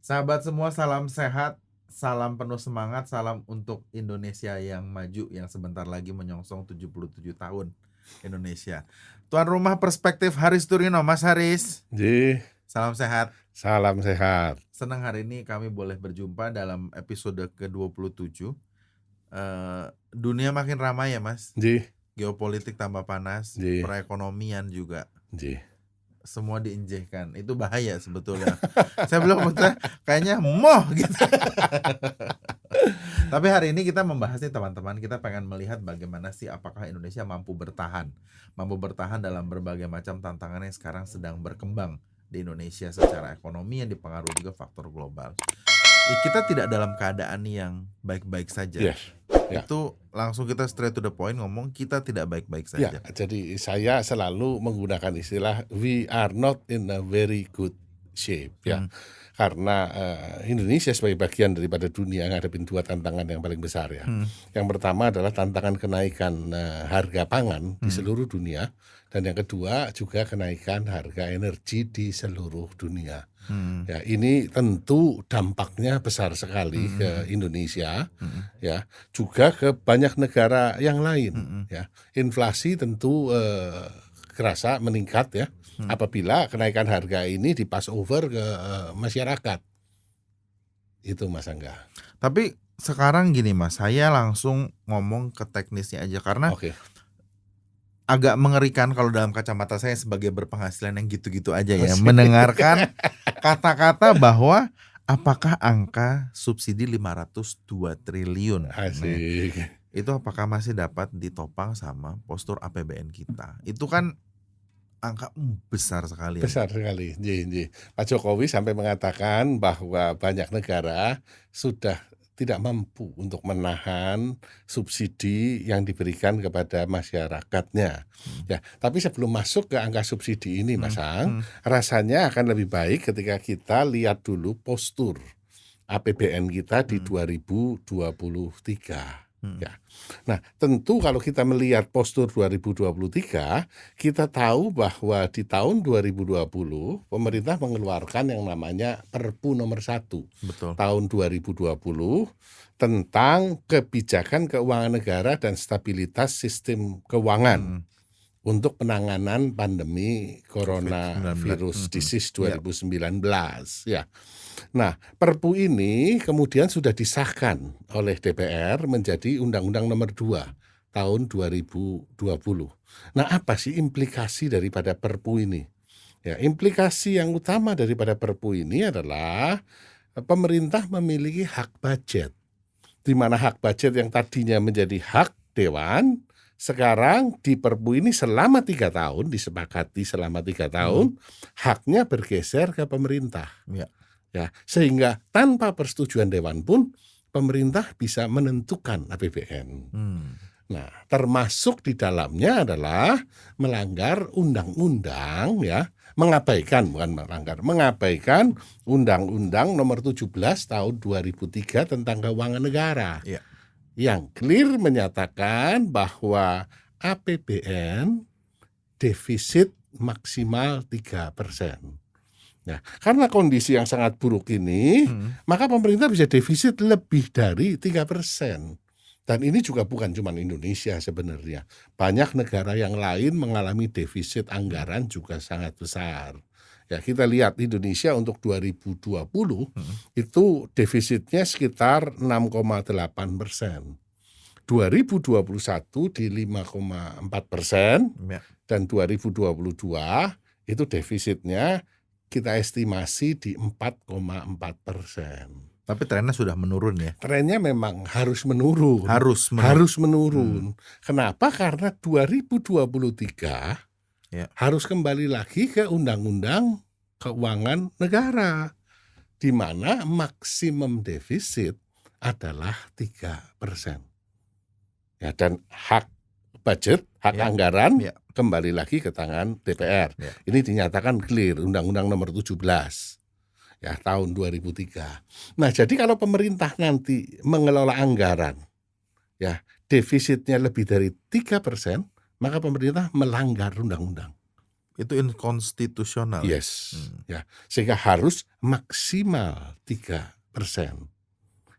Sahabat semua, salam sehat, salam penuh semangat, salam untuk Indonesia yang maju yang sebentar lagi menyongsong 77 tahun Indonesia. Tuan rumah perspektif Haris Turino, Mas Haris. Ji, Salam sehat. salam sehat. Senang hari ini kami boleh berjumpa dalam episode ke-27. Dunia makin ramai ya, Mas. Ji, Geopolitik tambah panas, Ji. perekonomian juga. Ji. Semua diinjekkan. Itu bahaya sebetulnya. Saya bilang betul, kayaknya moh gitu. Tapi hari ini kita membahas nih teman-teman, kita pengen melihat bagaimana sih apakah Indonesia mampu bertahan dalam berbagai macam tantangan yang sekarang sedang berkembang di Indonesia secara ekonomi yang dipengaruhi juga faktor global. Kita tidak dalam keadaan yang baik-baik saja. Yes. Ya. Itu langsung kita straight to the point ngomong kita tidak baik-baik saja. Ya, jadi saya selalu menggunakan istilah we are not in a very good shape ya. Karena Indonesia sebagai bagian daripada dunia ngadepin dua tantangan yang paling besar ya. Yang pertama adalah tantangan kenaikan harga pangan di seluruh dunia, dan yang kedua juga kenaikan harga energi di seluruh dunia. Ya, ini tentu dampaknya besar sekali ke Indonesia, ya, juga ke banyak negara yang lain. Ya, inflasi tentu kerasa meningkat ya. Apabila kenaikan harga ini di-pass over ke masyarakat. Itu Mas Angga. Tapi sekarang gini Mas, saya langsung ngomong ke teknisnya aja karena agak mengerikan kalau dalam kacamata saya sebagai berpenghasilan yang gitu-gitu aja ya, mendengarkan kata-kata bahwa apakah angka subsidi 502 triliun itu apakah masih dapat ditopang sama postur APBN kita? Itu kan angka besar sekali. Besar sekali. Pak Jokowi sampai mengatakan bahwa banyak negara sudah tidak mampu untuk menahan subsidi yang diberikan kepada masyarakatnya. Ya, tapi sebelum masuk ke angka subsidi ini, Mas Ang, rasanya akan lebih baik ketika kita lihat dulu postur APBN kita di 2023. Ya. Nah, tentu kalau kita melihat postur 2023, kita tahu bahwa di tahun 2020 pemerintah mengeluarkan yang namanya Perpu nomor 1 tahun 2020 tentang kebijakan keuangan negara dan stabilitas sistem keuangan untuk penanganan pandemi coronavirus disease 2019 ya. Nah, Perpu ini kemudian sudah disahkan oleh DPR menjadi Undang-Undang Nomor 2 tahun 2020. Nah, apa sih implikasi daripada Perpu ini? Ya, implikasi yang utama daripada Perpu ini adalah pemerintah memiliki hak budget, di mana hak budget yang tadinya menjadi hak Dewan, sekarang di Perpu ini selama 3 tahun, disepakati selama 3 tahun, haknya bergeser ke pemerintah. Ya, sehingga tanpa persetujuan Dewan pun pemerintah bisa menentukan APBN. Nah, termasuk di dalamnya adalah melanggar undang-undang ya, mengabaikan Undang-Undang Nomor 17 tahun 2003 tentang keuangan negara. Yang clear menyatakan bahwa APBN defisit maksimal 3%. Nah, karena kondisi yang sangat buruk ini, maka pemerintah bisa defisit lebih dari 3%. Dan ini juga bukan cuma Indonesia sebenarnya. Banyak negara yang lain mengalami defisit anggaran juga sangat besar. Ya, kita lihat Indonesia untuk 2020 itu defisitnya sekitar 6,8%. 2021 di 5,4%, dan 2022 itu defisitnya kita estimasi di 4,4%. Tapi trennya sudah menurun ya? Trennya memang harus menurun. Harus menurun. Kenapa? Karena 2023 harus kembali lagi ke Undang-Undang Keuangan Negara, di mana maksimum defisit adalah 3%. Ya, dan hak budget, hak anggaran kembali lagi ke tangan DPR. Ini dinyatakan clear Undang-Undang Nomor 17 ya tahun 2003. Nah, jadi kalau pemerintah nanti mengelola anggaran ya defisitnya lebih dari 3%, maka pemerintah melanggar undang-undang. Itu inkonstitusional. Yes. Ya, sehingga harus maksimal 3%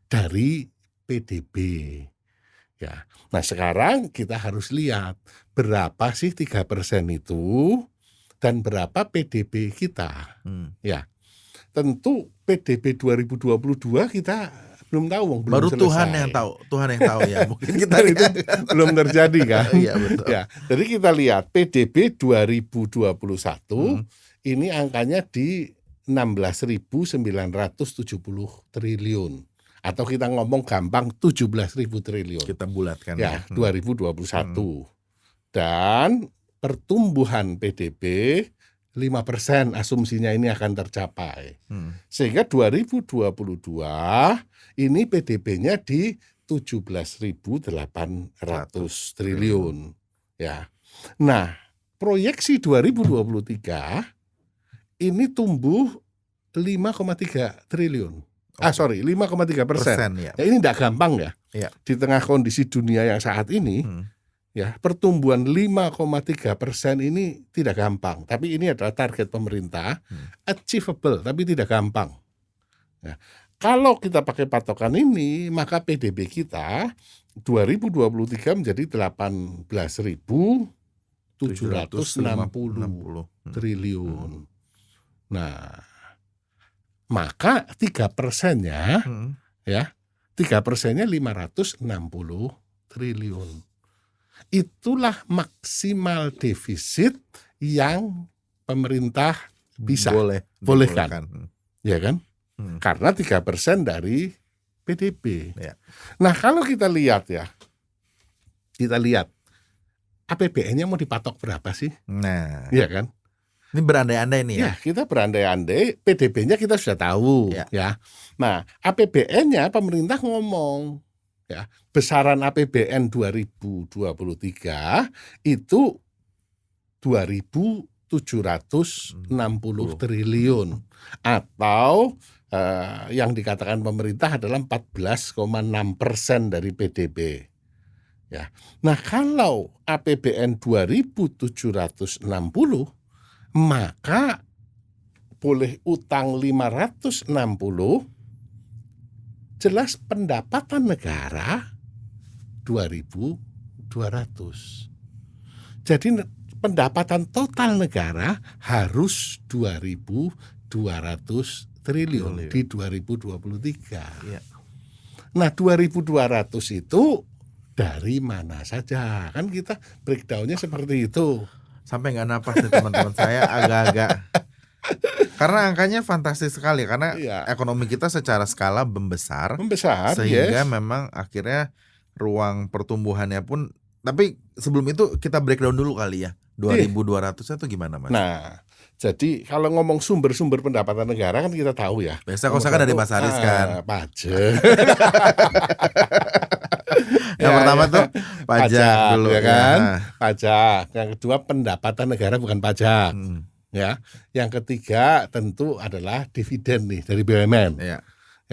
dari PDB. Ya. Nah, sekarang kita harus lihat berapa sih 3% itu dan berapa PDB kita. Ya. Tentu PDB 2022 kita belum tahu, belum baru selesai. Tuhan yang tahu ya. Mungkin kita itu belum terjadi kan. Iya, betul. Ya, jadi kita lihat PDB 2021 ini angkanya di 16.970 triliun. Atau kita ngomong gampang 17.000 triliun. Kita bulatkan ya. 2021. Dan pertumbuhan PDB 5% asumsinya ini akan tercapai. Sehingga 2022 ini PDB-nya di 17.800 triliun. Ya. Nah, proyeksi 2023 ini tumbuh 5,3 triliun. 5,3%. Ya. Ya, ini tidak gampang ya. Di tengah kondisi dunia yang saat ini, ya, pertumbuhan 5,3% ini tidak gampang. Tapi ini adalah target pemerintah, achievable tapi tidak gampang. Ya. Kalau kita pakai patokan ini, maka PDB kita 2023 menjadi 18.760 triliun. Nah, maka 3%-nya ya, 3%-nya 560 triliun. Itulah maksimal defisit yang pemerintah bisa bolehkan. Ya kan? Karena 3% dari PDB. Ya. Nah, kalau kita lihat APBN-nya mau dipatok berapa sih? Nah, iya kan? Ini berandai-andai nih ya. Ya, kita berandai-andai, PDB-nya kita sudah tahu, ya. Nah, APBN-nya pemerintah ngomong, ya, besaran APBN 2023 itu 2.760 triliun atau yang dikatakan pemerintah adalah 14,6% dari PDB. Ya. Nah, kalau APBN 2.760, maka boleh utang 560, jelas pendapatan negara 2.200. Jadi pendapatan total negara harus 2.200 triliun di 2023. Ya. Nah, 2.200 itu dari mana saja? Kan kita breakdown-nya seperti itu. Sampai nggak napas nih teman-teman saya agak-agak. Karena angkanya fantastis sekali karena ekonomi kita secara skala membesar sehingga memang akhirnya ruang pertumbuhannya pun. Tapi sebelum itu kita breakdown dulu kali ya. 2.200 itu gimana, Mas? Nah, jadi kalau ngomong sumber-sumber pendapatan negara kan kita tahu ya. Biasa kosakan dari Mas Haris kan. Pajak. Yang pertama tuh pajak dulu ya kan. Pajak. Yang kedua pendapatan negara bukan pajak. Ya. Yang ketiga tentu adalah dividen nih dari BUMN. Ya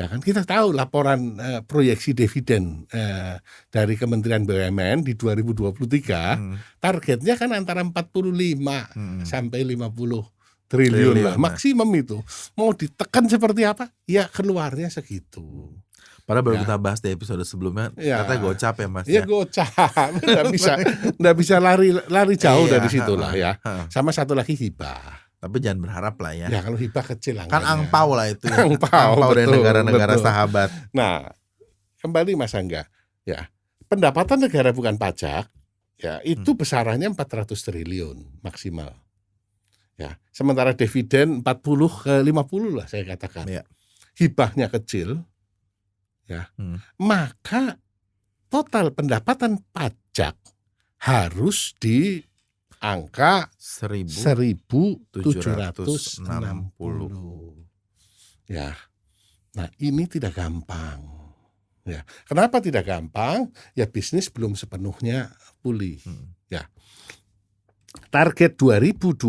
kan kita tahu laporan proyeksi dividen dari Kementerian BUMN di 2023 targetnya kan antara 45 sampai 50 triliun lah maksimum itu. Mau ditekan seperti apa? Ya keluarnya segitu. Padahal baru kita bahas di episode sebelumnya, katanya gocap ya Mas. Iya gocap, nggak bisa lari jauh dari situ lah ya. Sama satu lagi hibah. Tapi jangan berharap lah ya. Ya kalau hibah kecil angkanya. Kan angpau lah itu. Angpau dari negara-negara sahabat. Nah, kembali Mas Angga, ya pendapatan negara bukan pajak, ya itu besarannya 400 triliun maksimal. Ya, sementara dividen 40 ke 50 lah saya katakan. Ya. Hibahnya kecil, ya, maka total pendapatan pajak harus di angka 1.760. Ya. Nah, ini tidak gampang. Ya. Kenapa tidak gampang? Ya bisnis belum sepenuhnya pulih. Ya. Target 2022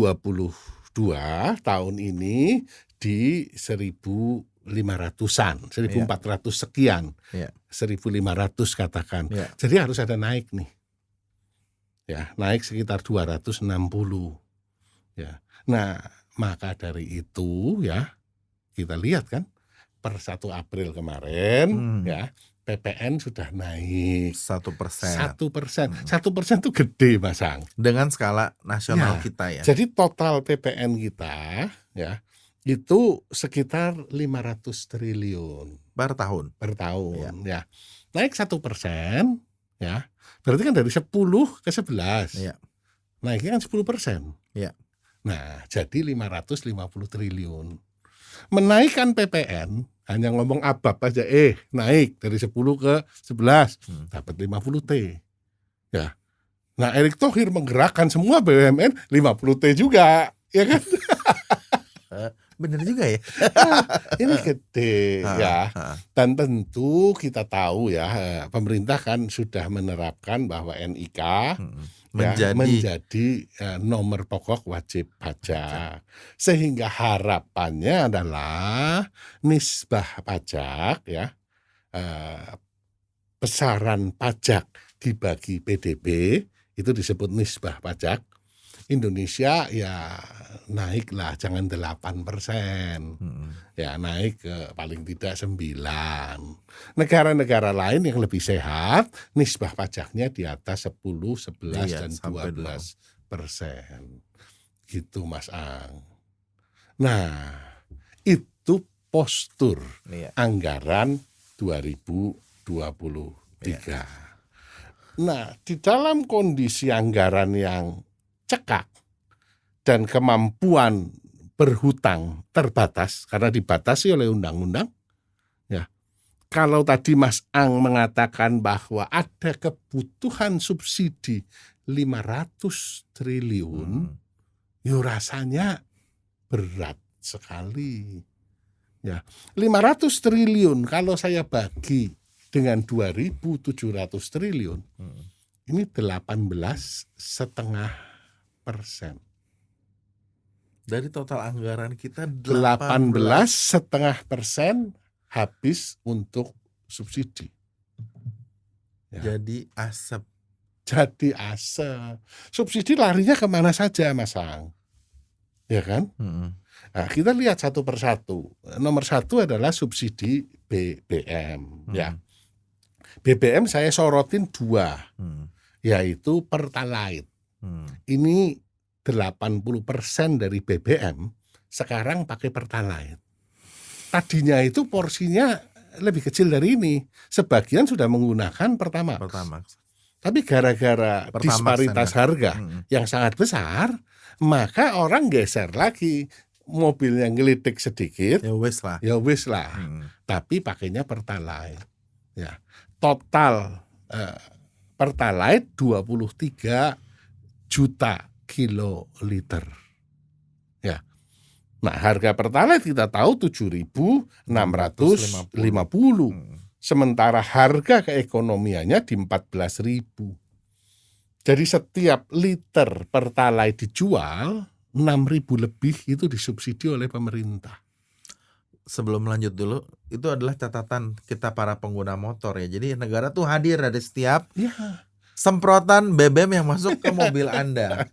tahun ini di 1.500-an, 1.400 sekian. 1.500 katakan. Jadi harus ada naik nih. Ya, naik sekitar 260. Ya. Nah, maka dari itu ya, kita lihat kan per 1 April kemarin ya, PPN sudah naik 1%. 1%. 1% itu gede, Mas Ang. Dengan skala nasional Ya, kita ya. jadi total PPN kita ya, itu sekitar 500 triliun per tahun. Ya. Naik 1% ya. Berarti kan dari 10 ke 11. Iya. Naiknya kan 10%. Iya. Nah, jadi 550 triliun. Menaikkan PPN hanya ngomong ABAP aja, naik dari 10 ke 11, dapat 50 T. Ya. Nah, Erick Thohir menggerakkan semua BUMN 50 T juga, ya kan? Bener juga ya. Ini gede ya. Dan tentu kita tahu ya, pemerintah kan sudah menerapkan bahwa NIK menjadi nomor pokok wajib pajak. Sehingga harapannya adalah nisbah pajak ya, besaran pajak dibagi PDB itu disebut nisbah pajak. Indonesia ya naiklah, jangan 8%. Ya naik ke paling tidak 9. Negara-negara lain yang lebih sehat, nisbah pajaknya di atas 10, 11, dan 12%. Gitu, Mas Ang. Nah, itu postur anggaran 2023. Nah, di dalam kondisi anggaran yang cekak dan kemampuan berhutang terbatas karena dibatasi oleh undang-undang ya. Kalau tadi Mas Ang mengatakan bahwa ada kebutuhan subsidi 500 triliun, yo rasanya berat sekali. Ya, 500 triliun kalau saya bagi dengan 2.700 triliun, ini 18,5%. Dari total anggaran kita 18,5% habis untuk subsidi. Ya. Jadi asap. Subsidi larinya kemana saja, Mas Ang? Ya kan? Nah, kita lihat satu persatu. Nomor 1 adalah subsidi BBM. Ya, BBM saya sorotin 2, yaitu Pertalite. Ini 80% dari BBM sekarang pakai Pertalite. Tadinya itu porsinya lebih kecil dari ini. Sebagian sudah menggunakan Pertamax. Tapi gara-gara disparitas harga yang sangat besar, maka orang geser lagi. Mobilnya ngelitik sedikit, ya wis lah. Tapi pakainya Pertalite. Ya. Total Pertalite 23 juta kiloliter. Ya. Nah, harga Pertalite kita tahu 7.650. Sementara harga keekonomiannya di 14.000. Jadi setiap liter Pertalite dijual 6.000 lebih itu disubsidi oleh pemerintah. Sebelum lanjut dulu, itu adalah catatan kita para pengguna motor ya. Jadi negara tuh hadir dari setiap semprotan BBM yang masuk ke mobil Anda.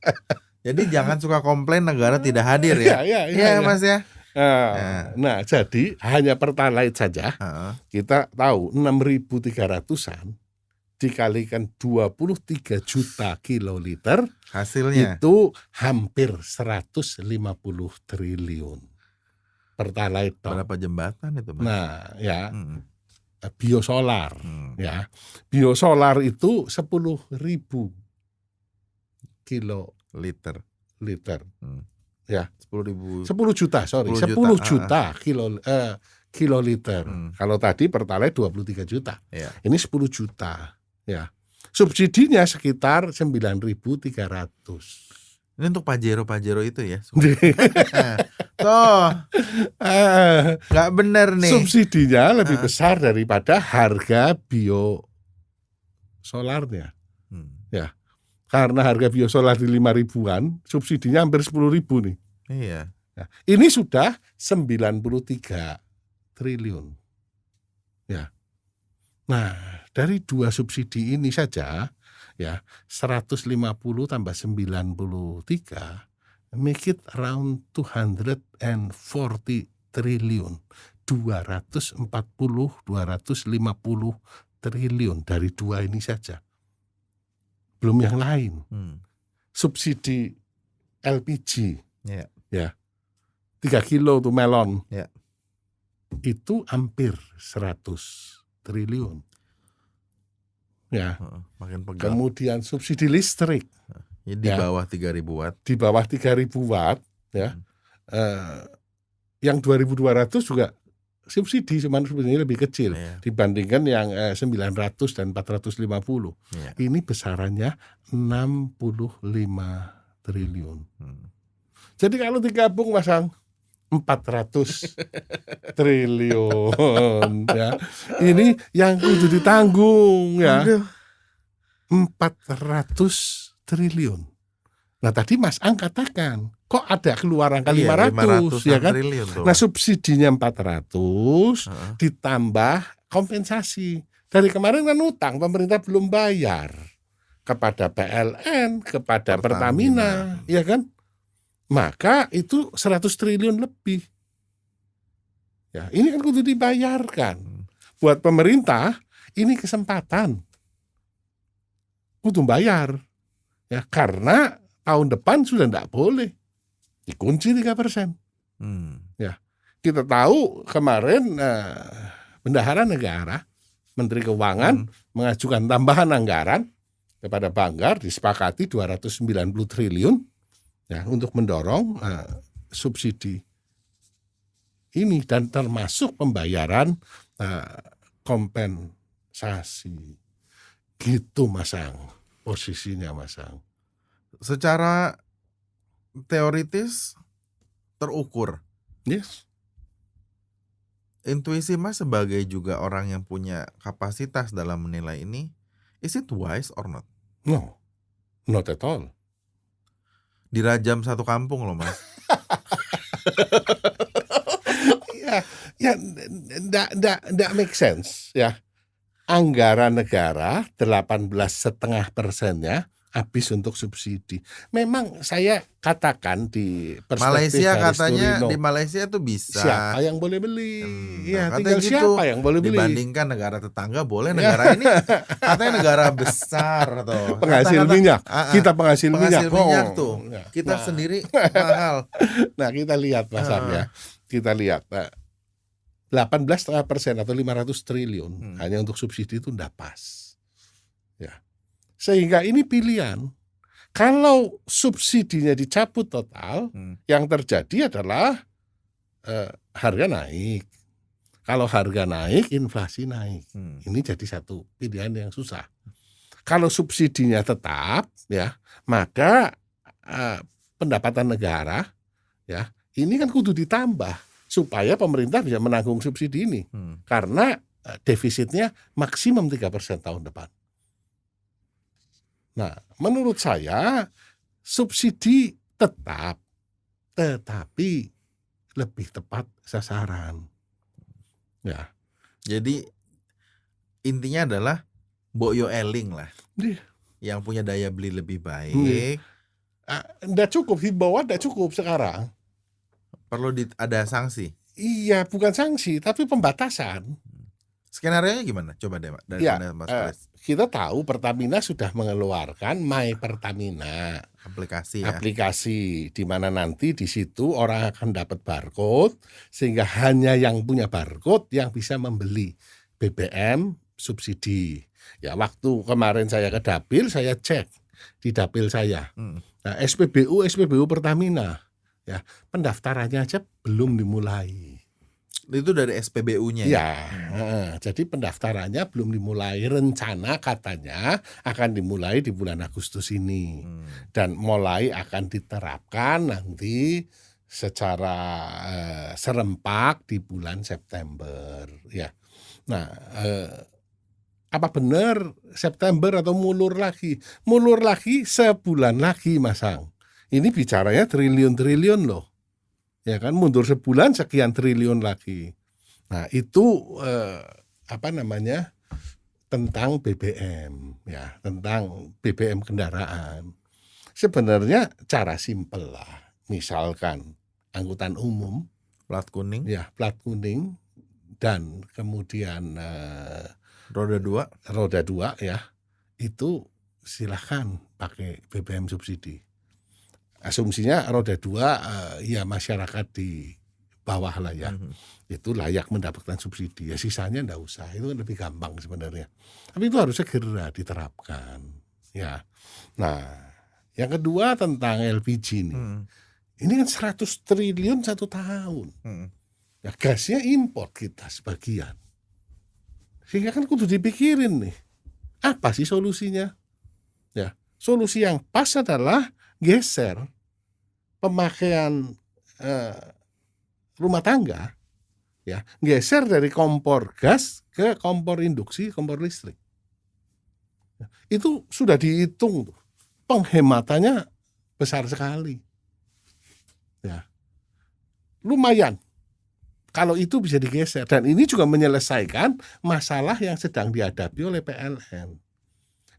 Jadi jangan suka komplain negara tidak hadir ya. Iya Mas ya. Nah, jadi hanya Pertalite saja kita tahu 6.300-an dikalikan 23 juta kiloliter, hasilnya itu hampir 150 triliun. Pertalite. Berapa jembatan itu, Mas? Nah, ya. Biosolar, ya. Biosolar itu 10.000 kiloliter. Ya, 10 juta, sorry. 10 juta kiloliter. Kalau tadi Pertalite 23 juta. Ya. Ini 10 juta. Ya. Subsidinya sekitar 9.300. Ini untuk Pajero itu ya. Tuh. Nggak bener nih. Subsidinya lebih besar daripada harga biosolarnya. Ya. Karena harga biosolar di 5.000-an, subsidinya hampir 10.000 nih. Iya. Nah, ini sudah 93 triliun. Ya. Nah, dari 2 subsidi ini saja ya 150 tambah 93 make it around 240 triliun. 250 triliun dari dua ini saja. Belum yang lain. Subsidi LPG. Ya. 3 kilo tuh melon. Itu hampir 100 triliun. Ya. Makin pegal. Kemudian subsidi listrik. Di bawah 3.000 watt. Di bawah 3.000 watt ya. Yang 2.200 juga subsidi, cuman subsidinya lebih kecil dibandingkan yang 900 dan 450. Ini besarannya 65 triliun. Jadi kalau digabung Masang 400 triliun ya. Ini yang kudu ditanggung ya. 400 triliun. Nah tadi Mas Ang katakan kok ada keluaran ke 500 ya kan? Nah subsidinya 400 ditambah kompensasi. Dari kemarin kan utang pemerintah belum bayar kepada PLN, kepada Pertamina, ya kan? Maka itu 100 triliun lebih. Ya, ini kan kudu dibayarkan. Buat pemerintah ini kesempatan. Kudu bayar. Ya, karena tahun depan sudah tidak boleh. Dikunci 3%. Ya, kita tahu kemarin Bendahara Negara, Menteri Keuangan mengajukan tambahan anggaran kepada Banggar, disepakati 290 triliun ya untuk mendorong subsidi ini dan termasuk pembayaran kompensasi. Gitu Mas Ang, posisinya Mas Ang. Secara teoritis terukur. Yes. Intuisi Mas sebagai juga orang yang punya kapasitas dalam menilai ini, is it wise or not? No, not at all. Dirajam satu kampung loh Mas. ya, enggak make sense ya. Anggaran negara 18,5% habis untuk subsidi. Memang saya katakan di perspektif Malaysia katanya di Malaysia tuh bisa. Siapa yang boleh beli? Ya, tinggal gitu, siapa yang boleh beli? Dibandingkan negara tetangga boleh, negara ini katanya negara besar tuh. Penghasil minyak. Kita penghasil minyak tuh. Kita sendiri mahal. Nah, kita lihat pasarnya. Kita lihat 18,5% atau 500 triliun hanya untuk subsidi itu enggak pas. Ya. Sehingga ini pilihan. Kalau subsidinya dicabut total, yang terjadi adalah harga naik. Kalau harga naik, inflasi naik. Ini jadi satu pilihan yang susah. Kalau subsidinya tetap, ya, maka pendapatan negara, ya, ini kan kudu ditambah supaya pemerintah bisa menanggung subsidi ini, karena defisitnya maksimum 3% tahun depan. Nah, menurut saya subsidi tetap, tetapi lebih tepat sasaran. Ya. Jadi intinya adalah Boyo Eling lah, yang punya daya beli lebih baik. Nggak cukup, himbauan nggak cukup sekarang. Perlu ada sanksi. Iya, bukan sanksi, tapi pembatasan. Skenario-nya gimana? Coba deh, dari Mas Faris. Kita tahu Pertamina sudah mengeluarkan My Pertamina aplikasi di mana nanti di situ orang akan dapat barcode sehingga hanya yang punya barcode yang bisa membeli BBM subsidi. Ya, waktu kemarin saya ke Dapil, saya cek di Dapil saya. Nah, SPBU Pertamina, ya, pendaftarannya aja belum dimulai. Itu dari SPBU-nya ya? Jadi pendaftarannya belum dimulai. Rencana katanya akan dimulai di bulan Agustus ini. Dan mulai akan diterapkan nanti secara serempak di bulan September. Ya. Nah, apa benar September atau mulur lagi? Mulur lagi sebulan lagi, Mas Ang. Ini bicaranya triliun-triliun loh. Ya kan, mundur sebulan sekian triliun lagi. Nah, itu tentang BBM, ya, tentang BBM kendaraan. Sebenarnya cara simpel lah. misalkan angkutan umum, plat kuning, ya plat kuning, dan kemudian roda 2 ya, itu silahkan pakai BBM subsidi. Asumsinya roda 2 ya masyarakat di bawah lah ya, itu layak mendapatkan subsidi. Ya sisanya enggak usah, itu kan lebih gampang sebenarnya. Tapi itu harus segera diterapkan. Ya. Nah, yang kedua tentang LPG nih. Ini kan 100 triliun 1 tahun. Ya gasnya import kita sebagian. Sehingga kan kudu dipikirin nih. Apa sih solusinya? Ya, solusi yang pas adalah geser pemakaian rumah tangga, ya, geser dari kompor gas ke kompor induksi, kompor listrik. Itu sudah dihitung tuh. Penghematannya besar sekali. Ya. Lumayan. Kalau itu bisa digeser, dan ini juga menyelesaikan masalah yang sedang dihadapi oleh PLN.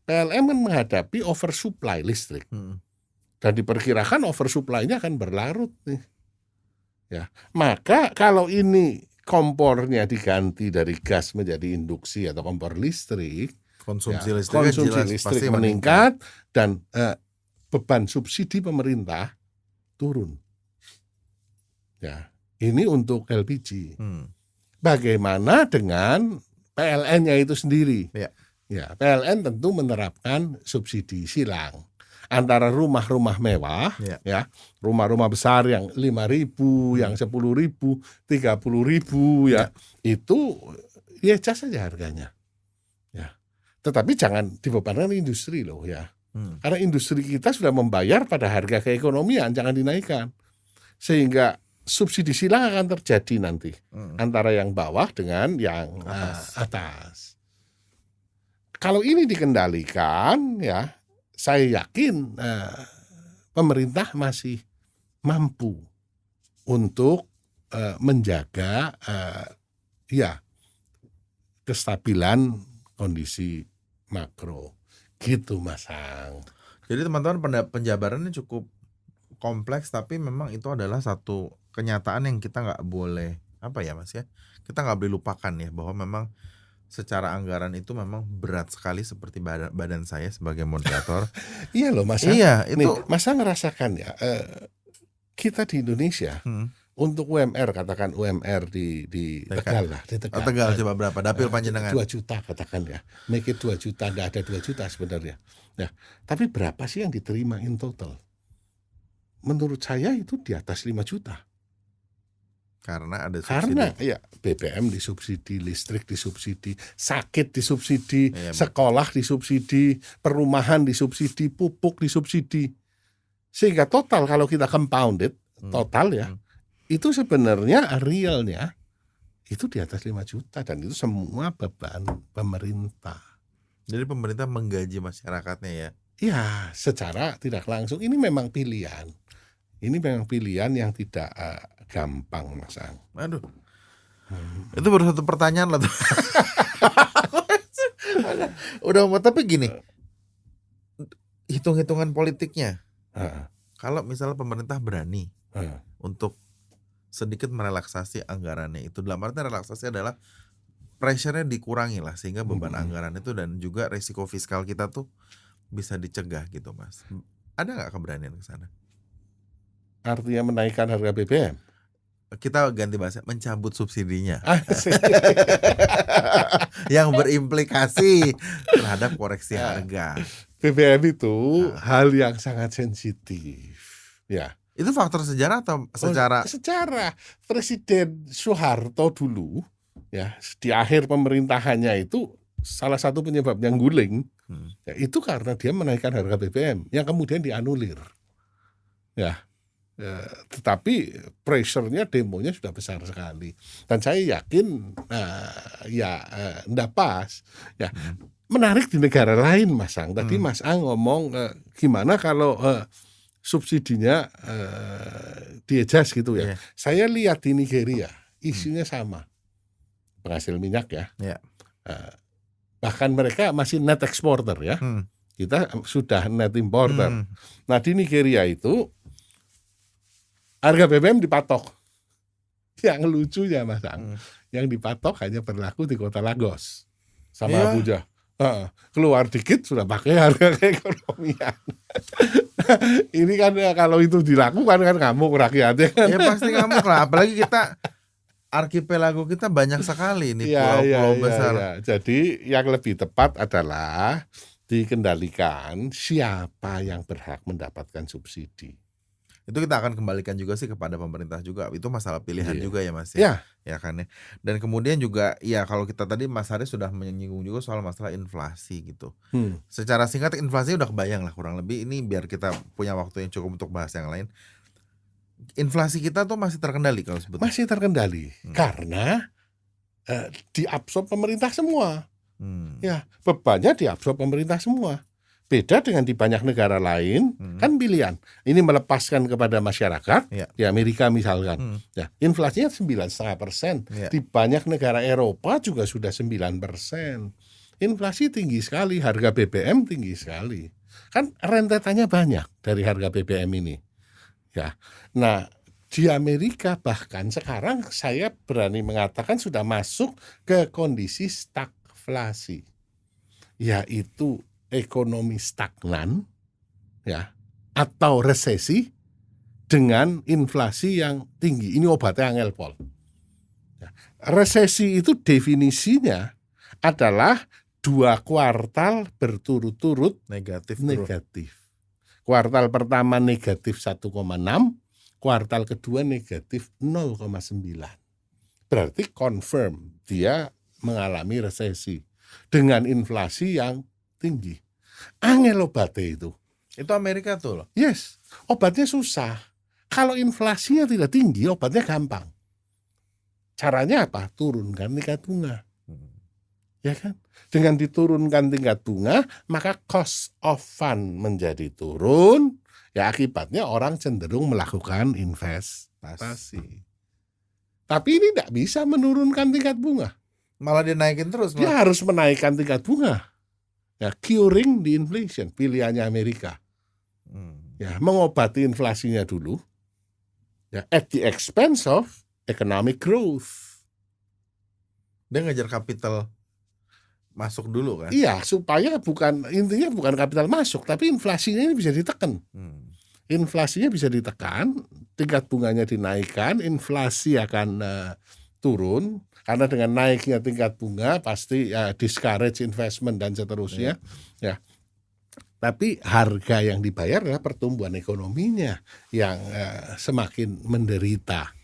PLN kan menghadapi oversupply listrik. Dan diperkirakan oversupply-nya akan berlarut nih. Ya, maka kalau ini kompornya diganti dari gas menjadi induksi atau kompor listrik, konsumsi ya, listrik meningkat dan beban subsidi pemerintah turun. Ya, ini untuk LPG. Bagaimana dengan PLN-nya itu sendiri? Ya, PLN tentu menerapkan subsidi silang antara rumah-rumah mewah, ya, rumah-rumah besar yang 5.000, yang 10.000, 30.000, ya, itu ya cas saja harganya. Ya, tetapi jangan dibebankan industri loh ya, karena industri kita sudah membayar pada harga keekonomian, jangan dinaikkan, sehingga subsidi silang akan terjadi nanti antara yang bawah dengan yang atas. Kalau ini dikendalikan, ya, saya yakin pemerintah masih mampu untuk menjaga ya kestabilan kondisi makro. Gitu, Mas Ang. Jadi teman-teman, penjabarannya cukup kompleks, tapi memang itu adalah satu kenyataan yang kita nggak boleh Mas ya, kita nggak boleh lupakan ya, bahwa memang secara anggaran itu memang berat sekali, seperti badan saya sebagai moderator. Iya loh Mas. Iya, itu nih, Mas ngerasakan ya, kita di Indonesia untuk UMR, katakan UMR di Tegal lah, di Tegal. Tegal coba berapa? Dapil panjenengan 2 juta katakan ya. Make it 2 juta, enggak ada 2 juta sebenarnya. Nah, tapi berapa sih yang diterima in total? Menurut saya itu di atas 5 juta. Karena ada subsidi. Karena ya BBM disubsidi, listrik disubsidi, sakit disubsidi, sekolah disubsidi, perumahan disubsidi, pupuk disubsidi. Sehingga total kalau kita compounded, total ya, itu sebenarnya realnya itu di atas 5 juta, dan itu semua beban pemerintah. Jadi pemerintah menggaji masyarakatnya ya? Ya, secara tidak langsung. Ini memang pilihan. Ini memang pilihan yang tidak gampang, Mas Ang. Aduh, itu baru satu pertanyaan lah tuh. Udah, tapi gini, hitung-hitungan politiknya, kalau misalnya pemerintah berani untuk sedikit merelaksasi anggarannya itu, dalam arti relaksasi adalah pressure-nya dikurangi lah, sehingga beban anggaran itu dan juga resiko fiskal kita tuh bisa dicegah gitu, Mas. Ada nggak keberanian ke sana? Artinya menaikkan harga BBM? Kita ganti bahasa, mencabut subsidinya. Yang berimplikasi terhadap koreksi harga. BBM itu hal yang sangat sensitif. Ya. Itu faktor sejarah atau secara? Sejarah. Presiden Soeharto dulu, ya, di akhir pemerintahannya itu salah satu penyebabnya guling, ya, itu karena dia menaikkan harga BBM yang kemudian dianulir. Ya. Tetapi pressure-nya, demonya sudah besar sekali, dan saya yakin enggak pas. Ya, menarik di negara lain, Mas Ang. Tadi Mas Ang ngomong gimana kalau subsidinya di-adjust gitu ya. Saya lihat di Nigeria isunya sama, penghasil minyak ya. Bahkan mereka masih net exporter ya. Kita sudah net importer. Nah, di Nigeria itu harga BBM dipatok. Yang lucunya Mas Ang, yang dipatok hanya berlaku di Kota Lagos sama Abuja. Keluar dikit sudah pakai harga keekonomian. Ini kan kalau itu dilakukan kan ngamuk rakyatnya kan. Ya pasti ngamuk lah, apalagi kita arkipelago kita banyak sekali nih pulau-pulau besar. Jadi yang lebih tepat adalah dikendalikan siapa yang berhak mendapatkan subsidi. Itu kita akan kembalikan juga sih kepada pemerintah juga. Itu masalah pilihan juga ya Mas ya. Ya kan ya. Dan kemudian juga ya kalau kita tadi Mas Haris sudah menyinggung juga soal masalah inflasi gitu. Secara singkat inflasi udah kebayang lah kurang lebih, ini biar kita punya waktu yang cukup untuk bahas yang lain. Inflasi kita tuh masih terkendali kalau sebetulnya. Masih terkendali karena diabsorb pemerintah semua. Ya, bebannya diabsorb pemerintah semua. Beda dengan di banyak negara lain, kan pilihan. Ini melepaskan kepada masyarakat, di Amerika misalkan, ya inflasinya 9,5%. Di banyak negara Eropa juga sudah 9%. Inflasi tinggi sekali, harga BBM tinggi sekali. Kan rentetannya banyak dari harga BBM ini. Ya, nah di Amerika bahkan sekarang saya berani mengatakan sudah masuk ke kondisi stagflasi, yaitu ekonomi stagnan ya atau resesi dengan inflasi yang tinggi. Ini obatnya angel pol. Ya. Resesi itu definisinya adalah 2 kuartal berturut-turut negatif. Kuartal pertama negatif 1,6, kuartal kedua negatif 0,9. Berarti confirm dia mengalami resesi dengan inflasi yang tinggi. Angel obatnya itu. Itu Amerika tuh loh. Yes, obatnya susah. Kalau inflasinya tidak tinggi, obatnya gampang. Caranya apa? Turunkan tingkat bunga. Ya kan? Dengan diturunkan tingkat bunga, maka cost of fund menjadi turun. Ya akibatnya orang cenderung melakukan investasi. Tapi ini tidak bisa menurunkan tingkat bunga. Malah dinaikin terus. Dia harus menaikkan tingkat bunga. Ya, curing the inflation, pilihannya Amerika. Ya, mengobati inflasinya dulu. Ya, at the expense of economic growth. Dia ngejar kapital masuk dulu kan? Iya, supaya intinya bukan kapital masuk, tapi inflasinya ini bisa ditekan. Inflasinya bisa ditekan, tingkat bunganya dinaikkan, inflasi akan turun. Karena dengan naiknya tingkat bunga pasti discourage investment dan seterusnya. Ya. Tapi harga yang dibayar adalah pertumbuhan ekonominya yang semakin menderita.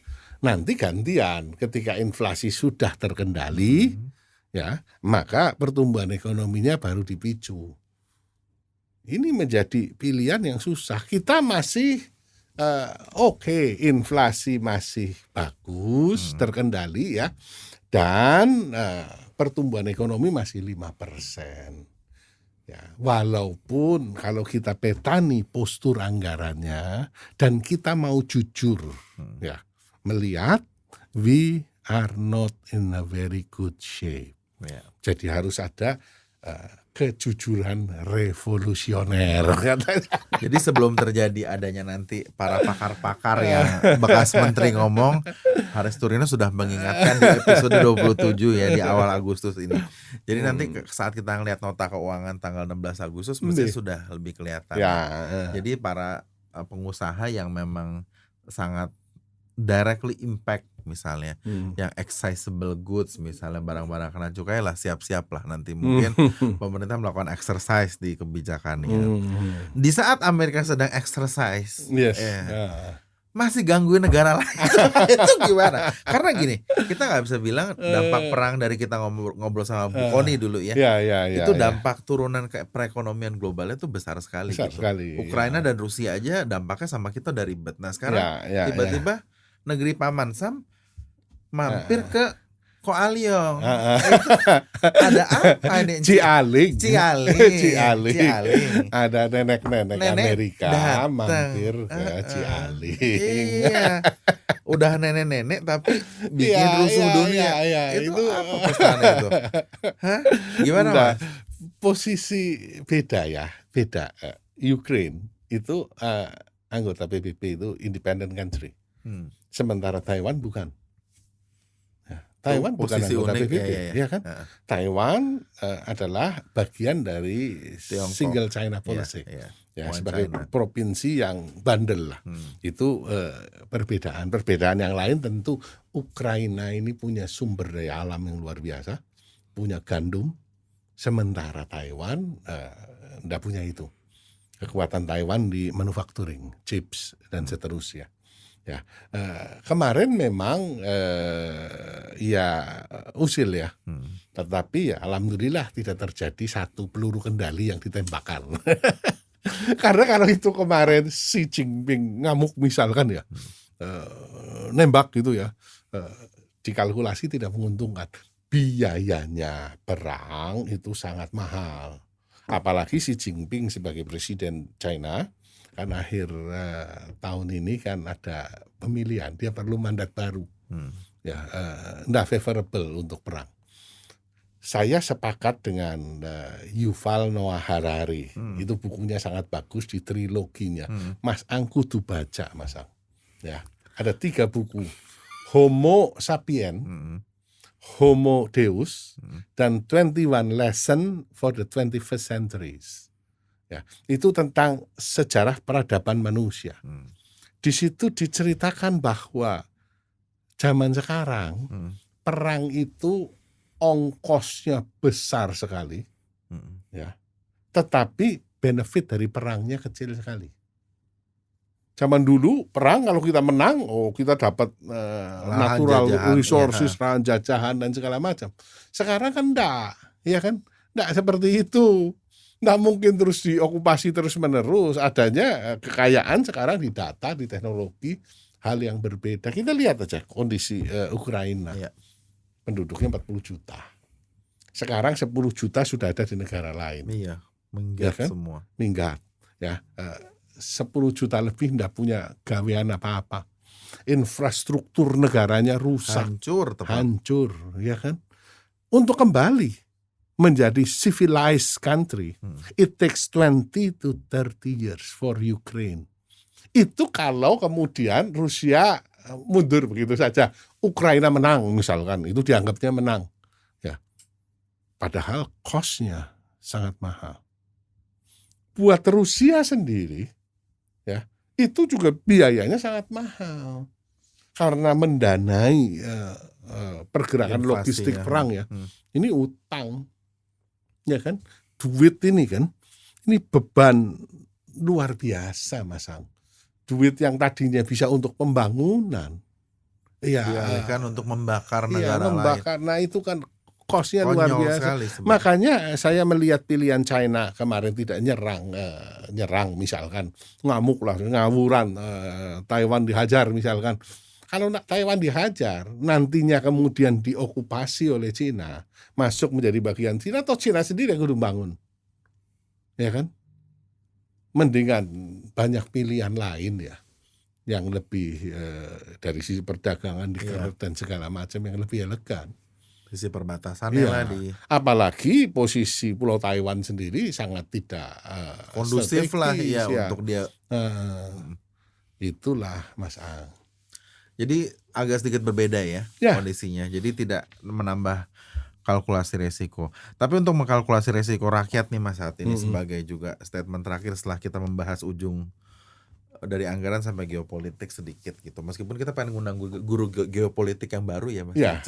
Nanti gantian ketika inflasi sudah terkendali, ya maka pertumbuhan ekonominya baru dipicu. Ini menjadi pilihan yang susah. Kita masih oke, inflasi masih bagus, terkendali ya. Dan pertumbuhan ekonomi masih 5%. Ya, walaupun kalau kita petani postur anggarannya dan kita mau jujur ya, melihat we are not in a very good shape. Jadi harus ada kejujuran revolusioner. Jadi sebelum terjadi adanya nanti para pakar-pakar yang bekas menteri ngomong, Haris Turino sudah mengingatkan di episode 27 ya di awal Agustus ini. Jadi nanti saat kita ngelihat nota keuangan tanggal 16 Agustus mesti sudah lebih kelihatan. Jadi para pengusaha yang memang sangat directly impact misalnya yang accessible goods, misalnya barang-barang kena cukai lah, siap-siap lah nanti mungkin pemerintah melakukan exercise di kebijakannya. Di saat Amerika sedang exercise, masih gangguin negara lain. Itu gimana? Karena gini, kita nggak bisa bilang dampak perang dari kita ngobrol sama Bu Koni dulu ya. Itu dampak turunan kayak perekonomian globalnya itu besar sekali. Ukraina dan Rusia aja dampaknya sama kita udah ribet. Nah sekarang tiba-tiba negeri Paman Sam mampir ke Koaliong. Ada apa ini? Cialing. Ada nenek-nenek Amerika mampir ke Cialing. Iya. Udah nenek-nenek tapi bikin rusuh dunia. Itu apa pesannya itu? Hah? Gimana Mas? Posisi beda ya, beda. Ukraine itu anggota PBB itu independent country. sementara Taiwan bukan. Taiwan bukan posisi anggota unik, PBB, ya kan? Taiwan adalah bagian dari Tiongkok. Single China Policy, ya sebagai provinsi yang bandel lah. Itu perbedaan yang lain. Tentu Ukraina ini punya sumber daya alam yang luar biasa, punya gandum, sementara Taiwan enggak punya itu. Kekuatan Taiwan di manufacturing, chips dan seterusnya. Ya, kemarin memang ya usil ya, tetapi ya alhamdulillah tidak terjadi satu peluru kendali yang ditembakkan. Karena kalau itu kemarin Xi Jinping ngamuk misalkan ya, nembak gitu ya, dikalkulasi tidak menguntungkan. Biayanya perang itu sangat mahal. Apalagi Xi Jinping sebagai presiden China, kan akhir tahun ini kan ada pemilihan, dia perlu mandat baru, ya enggak favorable untuk perang. Saya sepakat dengan Yuval Noah Harari, itu bukunya sangat bagus di triloginya. Mas Ang kudu baca, Mas Ang. Ya, ada 3 buku, Homo Sapien, Homo Deus, dan 21 Lesson for the 21st Centuries. Ya, itu tentang sejarah peradaban manusia. Di situ diceritakan bahwa zaman sekarang perang itu ongkosnya besar sekali, ya, tetapi benefit dari perangnya kecil sekali. Zaman dulu perang kalau kita menang, kita dapat natural resources, lahan jajahan dan segala macam. Sekarang kan enggak, ya kan, enggak seperti itu. Nggak mungkin terus diokupasi terus-menerus. Adanya kekayaan sekarang di data, di teknologi, hal yang berbeda. Kita lihat aja kondisi Ukraina. Penduduknya 40 juta. Sekarang 10 juta sudah ada di negara lain. Iya, minggat ya kan? Semua. Minggat. Ya, 10 juta lebih nggak punya gawean apa-apa. Infrastruktur negaranya rusak. Hancur, ya kan? Untuk kembali menjadi civilized country, it takes 20 to 30 years for Ukraine. Itu kalau kemudian Rusia mundur begitu saja, Ukraina menang misalkan, itu dianggapnya menang. Ya, padahal cost-nya sangat mahal. Buat Rusia sendiri, ya, itu juga biayanya sangat mahal karena mendanai pergerakan logistik perang ya. Ini utang. Ya kan, duit ini kan, ini beban luar biasa, Mas Ang. Duit yang tadinya bisa untuk pembangunan, ya dialihkan untuk membakar negara lain. Nah itu kan cost-nya luar biasa. Makanya saya melihat pilihan China kemarin tidak nyerang misalkan, ngamuk lah, ngawuran, Taiwan dihajar misalkan. Kalau Taiwan dihajar, nantinya kemudian diokupasi oleh Cina, masuk menjadi bagian Cina, atau Cina sendiri yang kudu bangun, ya kan? Mendingan banyak pilihan lain ya, yang lebih dari sisi perdagangan dan segala macam yang lebih elegan. Sisi perbatasannya lah apalagi posisi Pulau Taiwan sendiri sangat tidak kondusif lah ya untuk dia. Itulah Mas Ang. Jadi agak sedikit berbeda ya kondisinya. Jadi tidak menambah kalkulasi resiko. Tapi untuk mengkalkulasi resiko rakyat nih Mas saat ini sebagai juga statement terakhir setelah kita membahas ujung dari anggaran sampai geopolitik sedikit gitu. Meskipun kita pengen ngundang guru geopolitik yang baru ya Mas. Ya.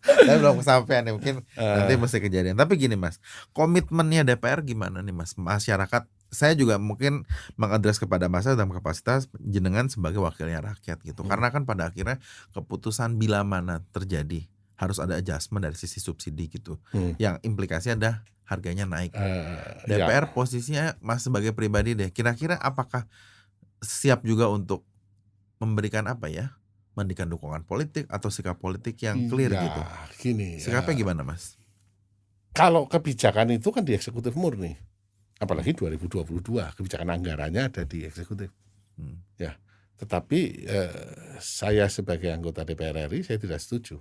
Tapi belum kesampaian ya, mungkin nanti mesti kejadian. Tapi gini Mas, komitmennya DPR gimana nih Mas? Masyarakat, saya juga mungkin mengadres kepada Mas dalam kapasitas jenengan sebagai wakilnya rakyat gitu. Karena kan pada akhirnya keputusan bila mana terjadi harus ada adjustment dari sisi subsidi gitu. Yang implikasinya ada harganya naik. DPR posisinya Mas sebagai pribadi deh, kira-kira apakah siap juga untuk memberikan apa ya? Memberikan dukungan politik atau sikap politik yang clear gitu. Gini, sikapnya gimana Mas? Kalau kebijakan itu kan di eksekutif murni. Apalagi 2022 kebijakan anggarannya ada di eksekutif. Ya, tetapi saya sebagai anggota DPR RI saya tidak setuju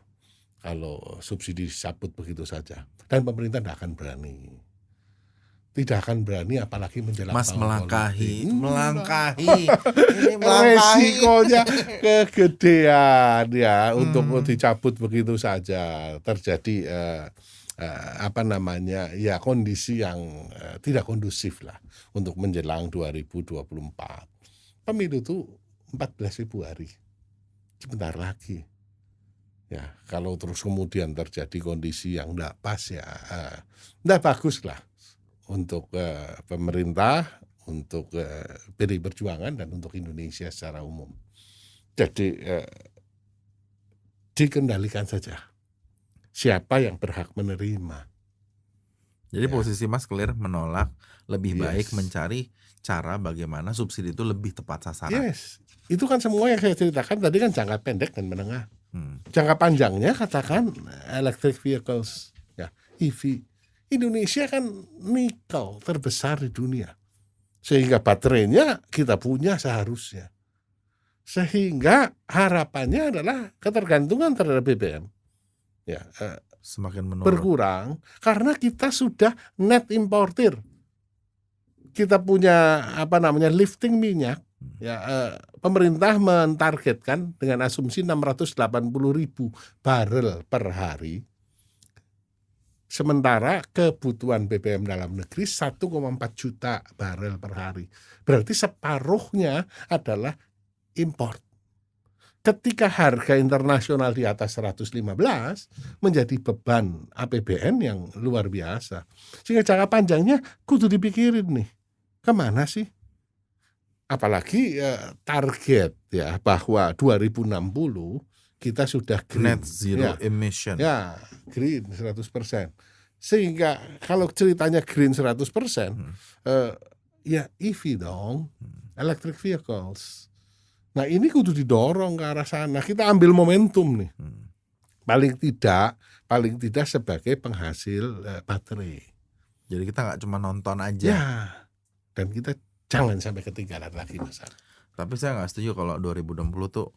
kalau subsidi dicabut begitu saja, dan pemerintah tidak akan berani. tidak akan berani apalagi menjelang Mas tahun melangkahi, politik. melangkahi, ini melangkahi. Resikonya kegedean ya untuk dicabut begitu saja. Terjadi apa namanya ya kondisi yang tidak kondusif lah untuk menjelang 2024. Pemilu itu 14 Februari, sebentar lagi. Ya kalau terus kemudian terjadi kondisi yang tidak pas ya tidak bagus lah untuk pemerintah, untuk PDI Perjuangan dan untuk Indonesia secara umum. Jadi dikendalikan saja siapa yang berhak menerima. Jadi Ya. posisi Mas clear menolak, lebih Yes. baik mencari cara bagaimana subsidi itu lebih tepat sasaran. Yes, itu kan semua yang saya ceritakan tadi kan jangka pendek dan menengah. Jangka panjangnya katakan electric vehicles, ya EV. Indonesia kan nikel terbesar di dunia, sehingga baterainya kita punya seharusnya. Sehingga harapannya adalah ketergantungan terhadap BBM ya Semakin menurun. berkurang karena kita sudah net importer. Kita punya lifting minyak ya pemerintah mentargetkan dengan asumsi 680.000 barel per hari. Sementara kebutuhan BBM dalam negeri 1,4 juta barel per hari. Berarti separuhnya adalah import. Ketika harga internasional di atas 115 menjadi beban APBN yang luar biasa. Sehingga jangka panjangnya kudu dipikirin nih, kemana sih? Apalagi target ya bahwa 2060 kita sudah green. Net zero emission. Ya, green 100%. Sehingga kalau ceritanya green 100%, ya EV dong, electric vehicles. Nah ini kudu didorong ke arah sana. Kita ambil momentum nih. Paling tidak sebagai penghasil baterai. Jadi kita nggak cuma nonton aja. Ya, dan kita jangan sampai ketinggalan lagi Mas. Tapi saya nggak setuju kalau 2020 tuh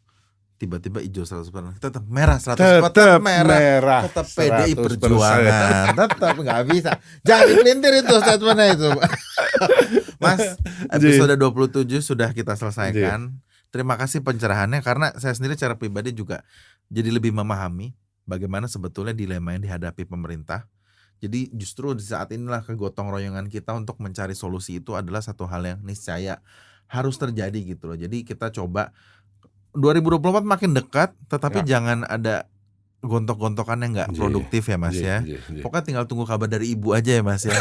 tiba-tiba hijau 100%. Tetap merah 100%. Tetap merah. Tetap PDI 100%. Perjuangan. Tetap nggak bisa. Jangan dipelintir itu statementnya itu. Mas, episode 27 sudah kita selesaikan. Terima kasih pencerahannya karena saya sendiri secara pribadi juga jadi lebih memahami bagaimana sebetulnya dilema yang dihadapi pemerintah. Jadi justru di saat inilah kegotong royongan kita untuk mencari solusi itu adalah satu hal yang niscaya harus terjadi gitu loh. Jadi kita coba 2024 makin dekat, tetapi jangan ada gontok-gontokan yang nggak produktif ya Mas ya. Pokoknya tinggal tunggu kabar dari ibu aja ya Mas ya.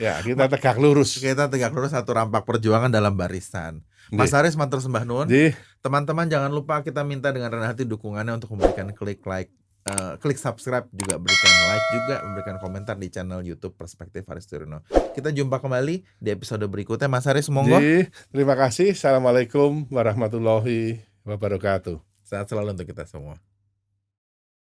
Ya kita tegak lurus. Kita tegak lurus satu rampak perjuangan dalam barisan. Mas Haris matur sembah nuwun. Teman-teman jangan lupa kita minta dengan rendah hati dukungannya untuk memberikan klik subscribe, juga berikan like, juga memberikan komentar di channel YouTube Perspektif Haris Turino. Kita jumpa kembali di episode berikutnya. Mas Haris monggo. Terima kasih. Assalamualaikum warahmatullahi wabarakatuh. Sehat selalu untuk kita semua.